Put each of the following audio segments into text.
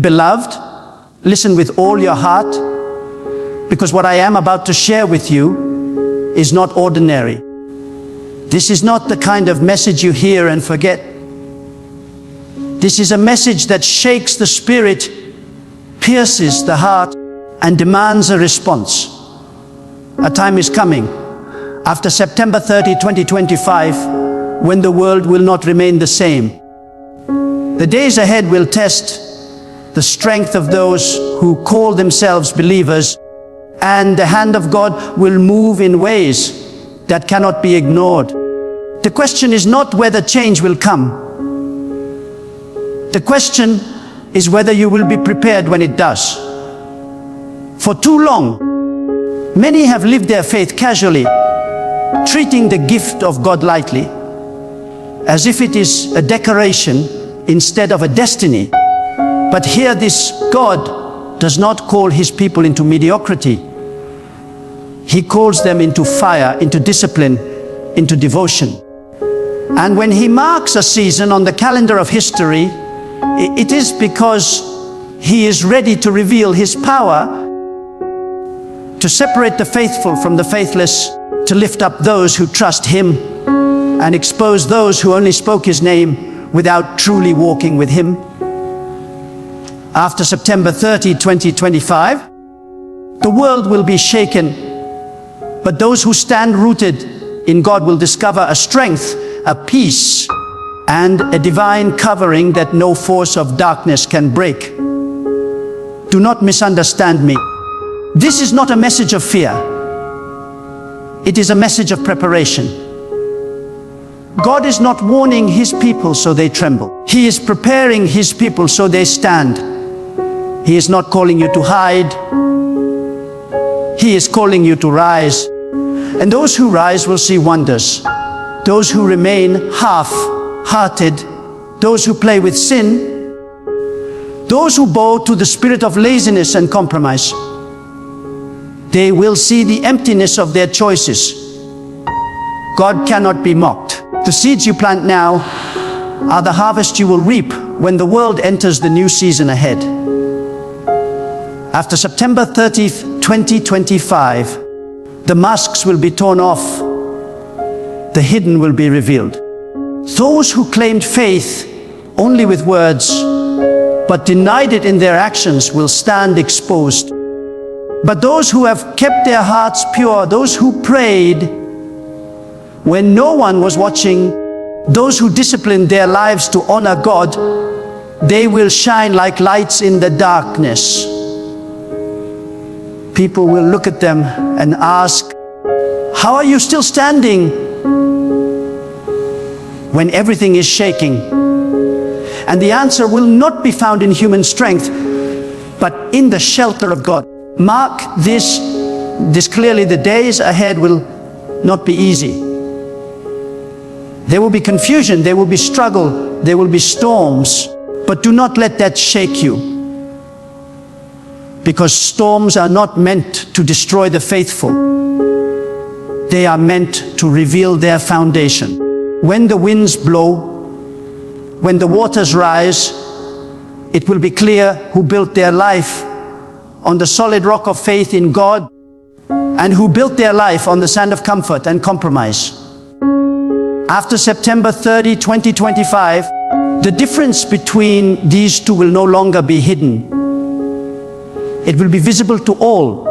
Beloved, listen with all your heart, because what I am about to share with you is not ordinary. This is not the kind of message you hear and forget. This is a message that shakes the spirit, pierces the heart, and demands a response. A time is coming, after September 30, 2025, when the world will not remain the same. The days ahead will test the strength of those who call themselves believers, and the hand of God will move in ways that cannot be ignored. The question is not whether change will come. The question is whether you will be prepared when it does. For too long, many have lived their faith casually, treating the gift of God lightly, as if it is a decoration instead of a destiny. But hear this: God does not call His people into mediocrity. He calls them into fire, into discipline, into devotion. And when He marks a season on the calendar of history, it is because He is ready to reveal His power, to separate the faithful from the faithless, to lift up those who trust Him, and expose those who only spoke His name without truly walking with Him. After September 30, 2025, the world will be shaken, but those who stand rooted in God will discover a strength, a peace, and a divine covering that no force of darkness can break. Do not misunderstand me. This is not a message of fear. It is a message of preparation. God is not warning His people so they tremble. He is preparing His people so they stand. He is not calling you to hide. He is calling you to rise. And those who rise will see wonders. Those who remain half-hearted, those who play with sin, those who bow to the spirit of laziness and compromise, they will see the emptiness of their choices. God cannot be mocked. The seeds you plant now are the harvest you will reap when the world enters the new season ahead. After September 30th, 2025, the masks will be torn off. The hidden will be revealed. Those who claimed faith only with words, but denied it in their actions, will stand exposed. But those who have kept their hearts pure, those who prayed when no one was watching, those who disciplined their lives to honor God, they will shine like lights in the darkness. People will look at them and ask, "How are you still standing when everything is shaking?" And the answer will not be found in human strength, but in the shelter of God. Mark this clearly: the days ahead will not be easy. There will be confusion, there will be struggle, there will be storms, but do not let that shake you. Because storms are not meant to destroy the faithful. They are meant to reveal their foundation. When the winds blow, when the waters rise, it will be clear who built their life on the solid rock of faith in God, and who built their life on the sand of comfort and compromise. After September 30, 2025, the difference between these two will no longer be hidden. It will be visible to all.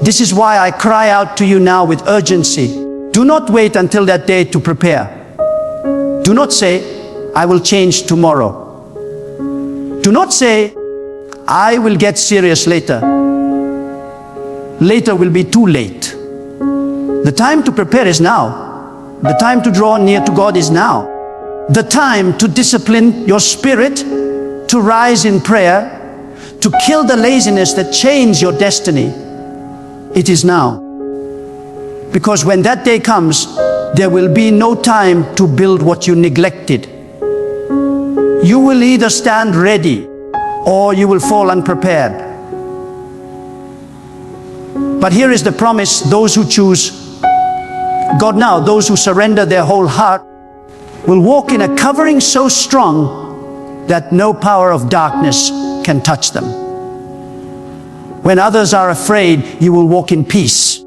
This is why I cry out to you now with urgency. Do not wait until that day to prepare. Do not say, "I will change tomorrow." Do not say, "I will get serious later." Later will be too late. The time to prepare is now. The time to draw near to God is now. The time to discipline your spirit, to rise in prayer, to kill the laziness that chains your destiny. It is now. Because when that day comes, there will be no time to build what you neglected. You will either stand ready or you will fall unprepared. But here is the promise: those who choose God now, those who surrender their whole heart, will walk in a covering so strong that no power of darkness can touch them. When others are afraid, you will walk in peace.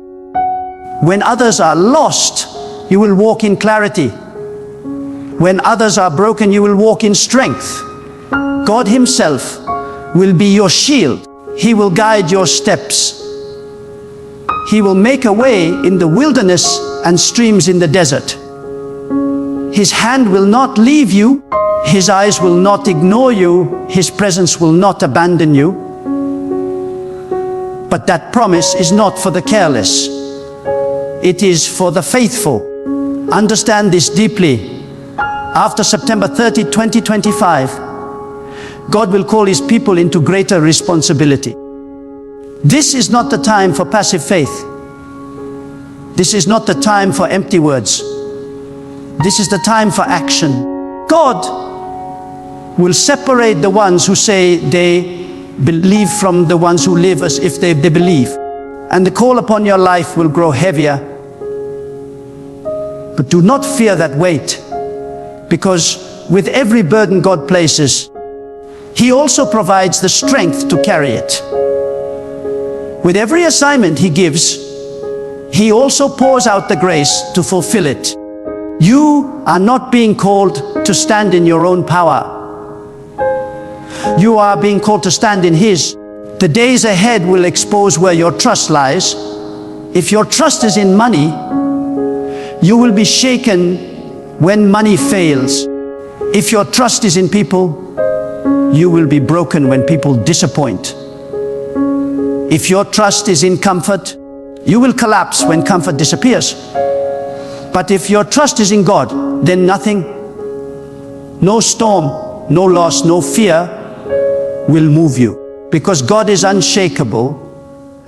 When others are lost, you will walk in clarity. When others are broken, you will walk in strength. God Himself will be your shield. He will guide your steps. He will make a way in the wilderness and streams in the desert. His hand will not leave you. His eyes will not ignore you. His presence will not abandon you. But that promise is not for the careless. It is for the faithful. Understand this deeply. After September 30, 2025, God will call His people into greater responsibility. This is not the time for passive faith. This is not the time for empty words. This is the time for action. God will separate the ones who say they believe from the ones who live as if they believe. And the call upon your life will grow heavier. But do not fear that weight, because with every burden God places, He also provides the strength to carry it. With every assignment He gives, He also pours out the grace to fulfill it. You are not being called to stand in your own power. You are being called to stand in His. The days ahead will expose where your trust lies. If your trust is in money, you will be shaken when money fails. If your trust is in people, you will be broken when people disappoint. If your trust is in comfort, you will collapse when comfort disappears. But if your trust is in God, then nothing, no storm, no loss, no fear will move you. Because God is unshakable,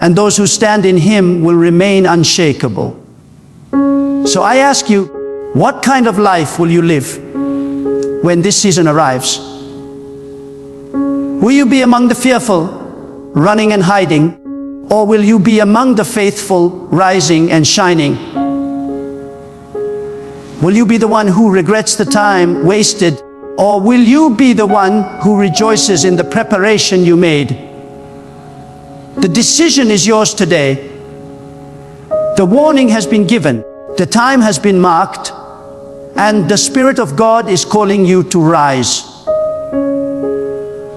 and those who stand in Him will remain unshakable. So I ask you, what kind of life will you live when this season arrives? Will you be among the fearful, running and hiding, or will you be among the faithful, rising and shining? Will you be the one who regrets the time wasted, or will you be the one who rejoices in the preparation you made? The decision is yours today. The warning has been given. The time has been marked, and the Spirit of God is calling you to rise.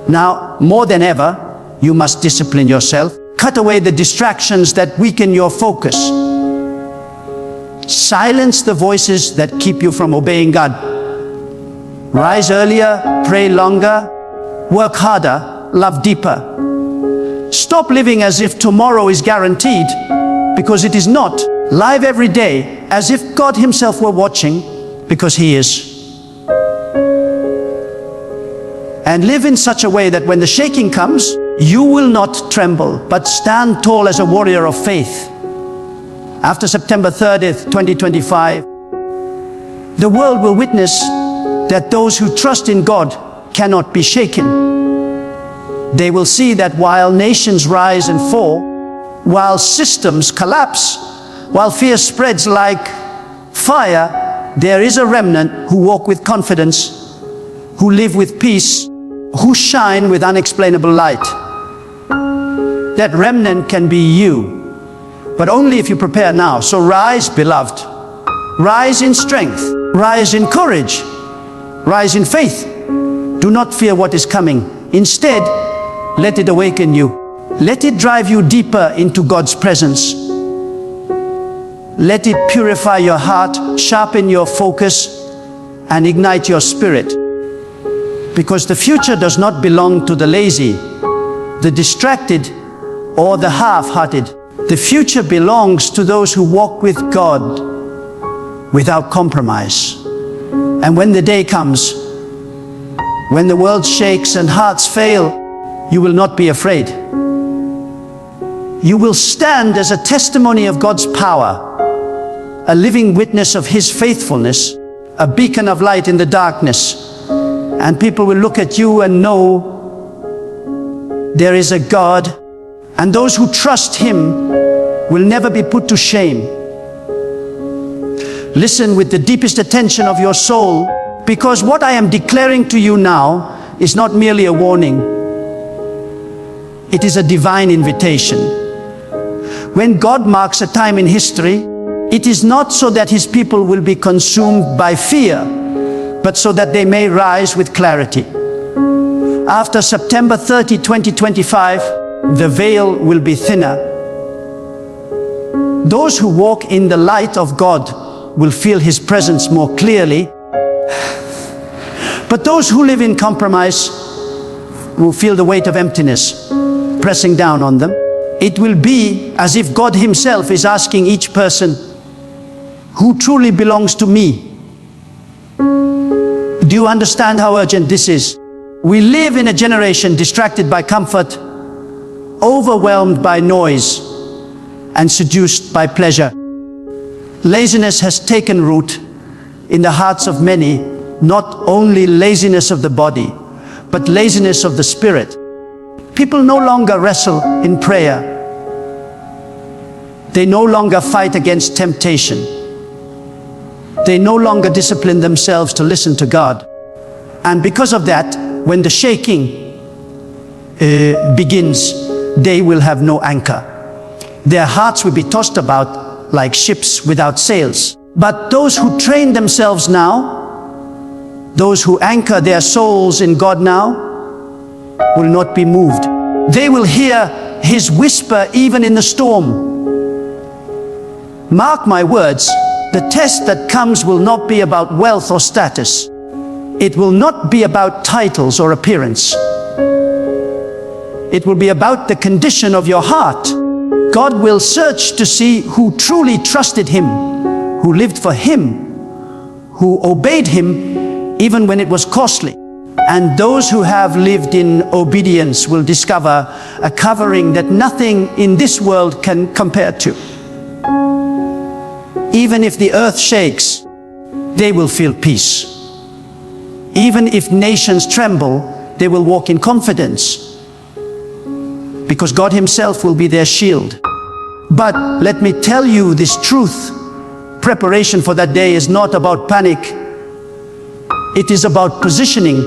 Now, more than ever, you must discipline yourself. Cut away the distractions that weaken your focus. Silence the voices that keep you from obeying God. Rise earlier, pray longer, work harder, love deeper. Stop living as if tomorrow is guaranteed, because it is not. Live every day as if God Himself were watching, because He is. And live in such a way that when the shaking comes, you will not tremble, but stand tall as a warrior of faith. After September 30th, 2025, the world will witness that those who trust in God cannot be shaken. They will see that while nations rise and fall, while systems collapse, while fear spreads like fire, there is a remnant who walk with confidence, who live with peace, who shine with unexplainable light. That remnant can be you, but only if you prepare now. So rise, beloved. Rise in strength. Rise in courage. Rise in faith. Do not fear what is coming. Instead, let it awaken you. Let it drive you deeper into God's presence. Let it purify your heart, sharpen your focus, and ignite your spirit. Because the future does not belong to the lazy, the distracted, or the half-hearted. The future belongs to those who walk with God without compromise. And when the day comes, when the world shakes and hearts fail, you will not be afraid. You will stand as a testimony of God's power, a living witness of His faithfulness, a beacon of light in the darkness. And people will look at you and know there is a God, and those who trust Him will never be put to shame. Listen with the deepest attention of your soul, because what I am declaring to you now is not merely a warning. It is a divine invitation. When God marks a time in history, it is not so that his people will be consumed by fear, but so that they may rise with clarity. After September 30, 2025, the veil will be thinner. Those who walk in the light of God will feel his presence more clearly. But those who live in compromise will feel the weight of emptiness pressing down on them. It will be as if God himself is asking each person, who truly belongs to me? Do you understand how urgent this is? We live in a generation distracted by comfort, overwhelmed by noise, and seduced by pleasure. Laziness has taken root in the hearts of many, not only laziness of the body, but laziness of the spirit. People no longer wrestle in prayer. They no longer fight against temptation. They no longer discipline themselves to listen to God. And because of that, when the shaking begins, they will have no anchor. Their hearts will be tossed about like ships without sails. But those who train themselves now, those who anchor their souls in God now, will not be moved. They will hear his whisper even in the storm. Mark my words, the test that comes will not be about wealth or status. It will not be about titles or appearance. It will be about the condition of your heart. God will search to see who truly trusted him, who lived for him, who obeyed him even when it was costly. And those who have lived in obedience will discover a covering that nothing in this world can compare to. Even if the earth shakes, they will feel peace. Even if nations tremble, they will walk in confidence, because God himself will be their shield. But let me tell you this truth, preparation for that day is not about panic. It is about positioning.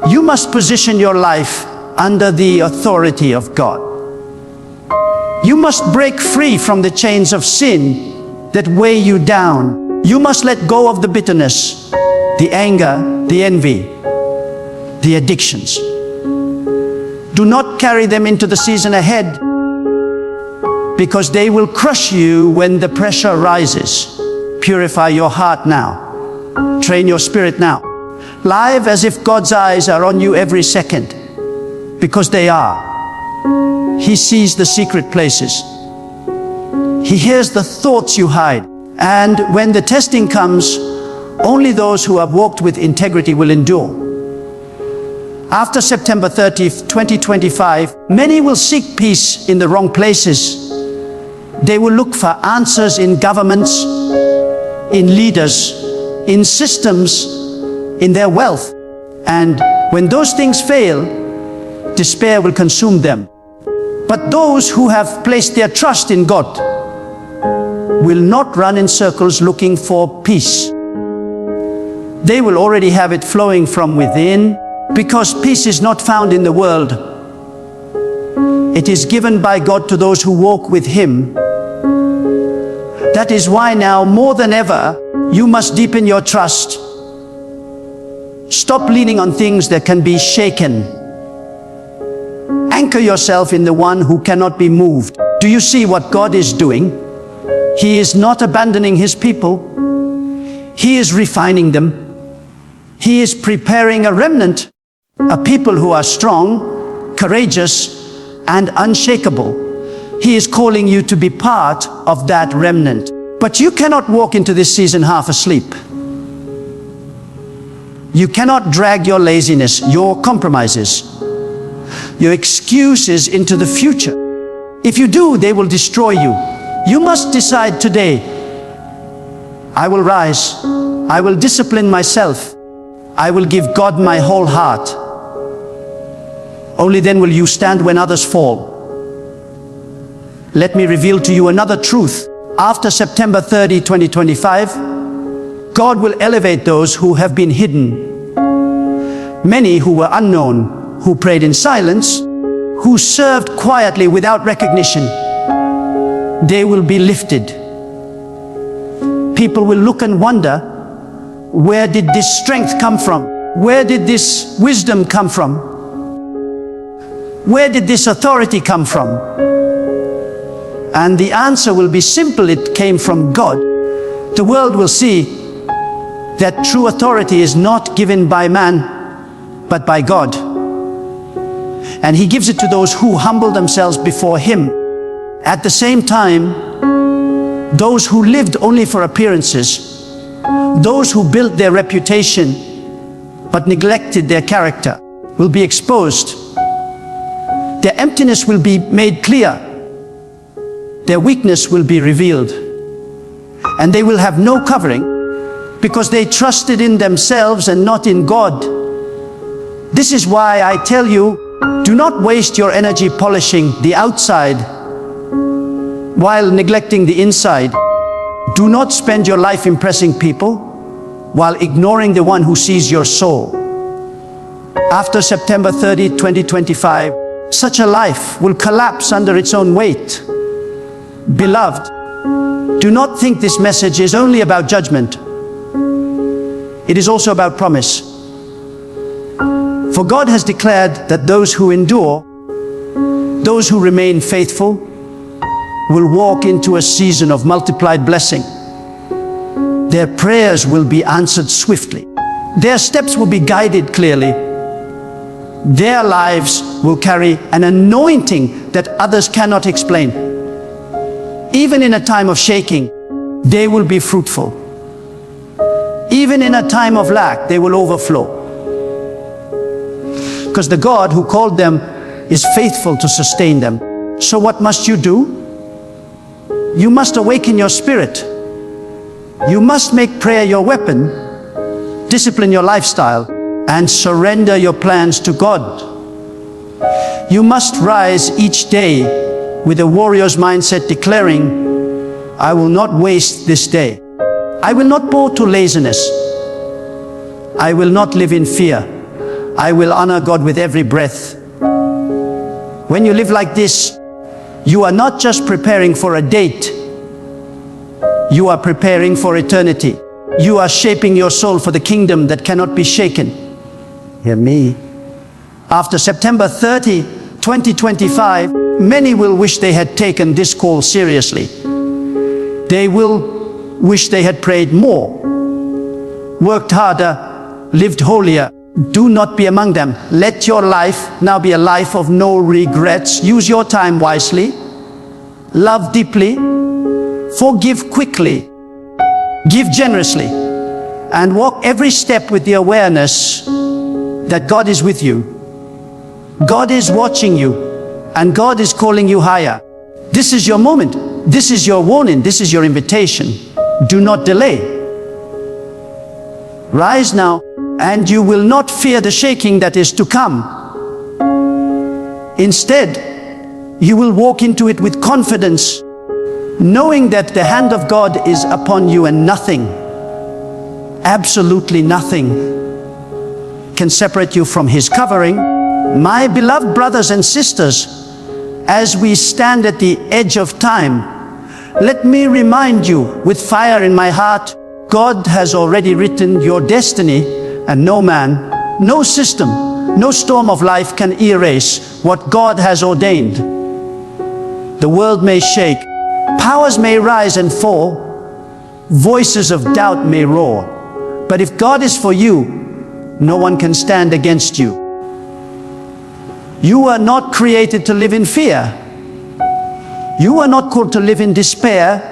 You must position your life under the authority of God. You must break free from the chains of sin that weigh you down. You must let go of the bitterness, the anger, the envy, the addictions. Do not carry them into the season ahead, because they will crush you when the pressure rises. Purify your heart now. Train your spirit now. Live as if God's eyes are on you every second, because they are. He sees the secret places. He hears the thoughts you hide. And when the testing comes, only those who have walked with integrity will endure. After September 30th, 2025, many will seek peace in the wrong places. They will look for answers in governments, in leaders, in systems, in their wealth. And when those things fail, despair will consume them. But those who have placed their trust in God will not run in circles looking for peace. They will already have it flowing from within, because peace is not found in the world. It is given by God to those who walk with him. That is why now, more than ever, you must deepen your trust. Stop leaning on things that can be shaken. Anchor yourself in the one who cannot be moved. Do you see what God is doing? He is not abandoning his people. He is refining them. He is preparing a remnant, a people who are strong, courageous, and unshakable. He is calling you to be part of that remnant. But you cannot walk into this season half asleep. You cannot drag your laziness, your compromises, your excuses into the future. If you do, they will destroy you. You must decide today, I will rise. I will discipline myself. I will give God my whole heart. Only then will you stand when others fall. Let me reveal to you another truth. After September 30, 2025, God will elevate those who have been hidden. Many who were unknown, who prayed in silence, who served quietly without recognition, they will be lifted. People will look and wonder, where did this strength come from? Where did this wisdom come from? Where did this authority come from? And the answer will be simple: it came from God. The world will see that true authority is not given by man, but by God. And He gives it to those who humble themselves before Him. At the same time, those who lived only for appearances, those who built their reputation but neglected their character, will be exposed. Their emptiness will be made clear. Their weakness will be revealed. And they will have no covering because they trusted in themselves and not in God. This is why I tell you, do not waste your energy polishing the outside while neglecting the inside. Do not spend your life impressing people while ignoring the one who sees your soul. After September 30, 2025, such a life will collapse under its own weight. Beloved, do not think this message is only about judgment. It is also about promise. For God has declared that those who endure, those who remain faithful, will walk into a season of multiplied blessing. Their prayers will be answered swiftly. Their steps will be guided clearly. Their lives will carry an anointing that others cannot explain. Even in a time of shaking, they will be fruitful. Even in a time of lack, they will overflow. Because the God who called them is faithful to sustain them. So what must you do? You must awaken your spirit. You must make prayer your weapon, discipline your lifestyle, and surrender your plans to God. You must rise each day with a warrior's mindset, declaring, I will not waste this day. I will not bow to laziness. I will not live in fear. I will honor God with every breath. When you live like this, you are not just preparing for a date. You are preparing for eternity. You are shaping your soul for the kingdom that cannot be shaken. Hear me. After September 30, 2025, many will wish they had taken this call seriously. They will wish they had prayed more, worked harder, lived holier. Do not be among them. Let your life now be a life of no regrets. Use your time wisely. Love deeply. Forgive quickly. Give generously. And walk every step with the awareness that God is with you. God is watching you. And God is calling you higher. This is your moment. This is your warning. This is your invitation. Do not delay. Rise now, and you will not fear the shaking that is to come. Instead, you will walk into it with confidence, knowing that the hand of God is upon you, and nothing, absolutely nothing, can separate you from His covering. My beloved brothers and sisters, as we stand at the edge of time, let me remind you with fire in my heart, God has already written your destiny, and no man, no system, no storm of life can erase what God has ordained. The world may shake, powers may rise and fall, voices of doubt may roar, but if God is for you, no one can stand against you. You are not created to live in fear. You are not called to live in despair.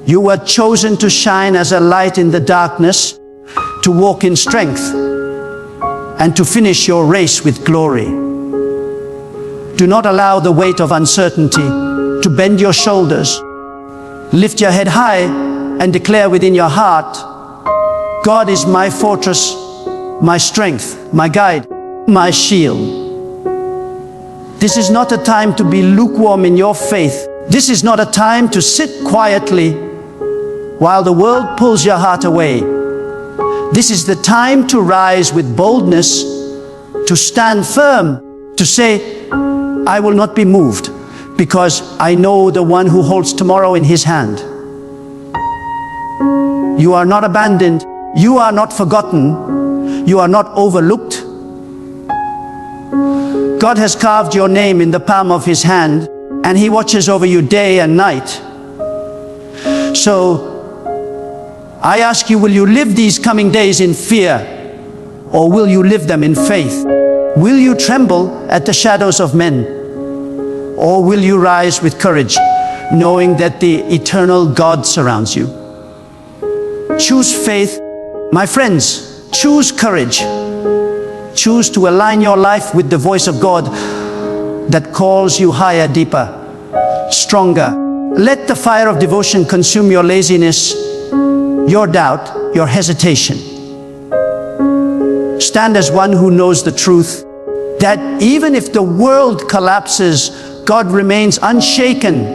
You were chosen to shine as a light in the darkness, to walk in strength, and to finish your race with glory. Do not allow the weight of uncertainty to bend your shoulders. Lift your head high and declare within your heart, God is my fortress, my strength, my guide, my shield. This is not a time to be lukewarm in your faith. This is not a time to sit quietly while the world pulls your heart away. This is the time to rise with boldness, to stand firm, to say, I will not be moved, because I know the one who holds tomorrow in his hand. You are not abandoned. You are not forgotten. You are not overlooked. God has carved your name in the palm of his hand, and he watches over you day and night. So I ask you, will you live these coming days in fear, or will you live them in faith? Will you tremble at the shadows of men, or will you rise with courage, knowing that the eternal God surrounds you? Choose faith. My friends, choose courage. Choose to align your life with the voice of God that calls you higher, deeper, stronger. Let the fire of devotion consume your laziness, your doubt, your hesitation. Stand as one who knows the truth, that even if the world collapses, God remains unshaken,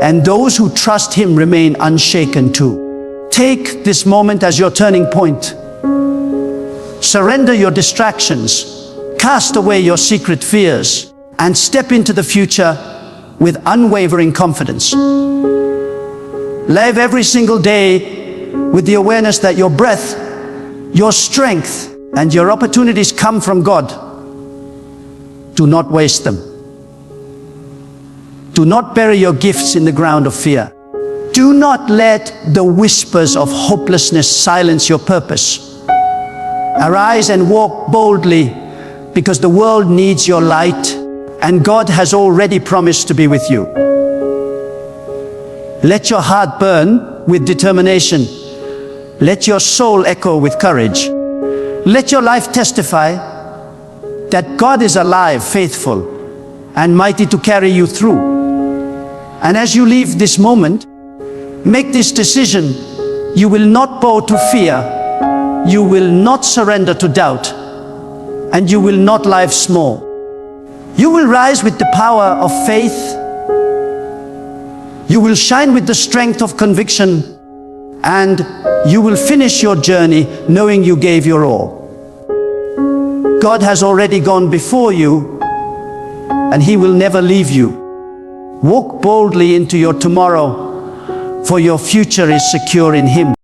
and those who trust him remain unshaken too. Take this moment as your turning point. Surrender your distractions, cast away your secret fears, and step into the future with unwavering confidence. Live every single day with the awareness that your breath, your strength, and your opportunities come from God. Do not waste them. Do not bury your gifts in the ground of fear. Do not let the whispers of hopelessness silence your purpose. Arise and walk boldly, because the world needs your light, and God has already promised to be with you. Let your heart burn with determination. Let your soul echo with courage. Let your life testify that God is alive, faithful, and mighty to carry you through. And as you leave this moment, make this decision: you will not bow to fear, you will not surrender to doubt, and you will not live small. You will rise with the power of faith. You will shine with the strength of conviction, and you will finish your journey knowing you gave your all. God has already gone before you, and he will never leave you. Walk boldly into your tomorrow, for your future is secure in him.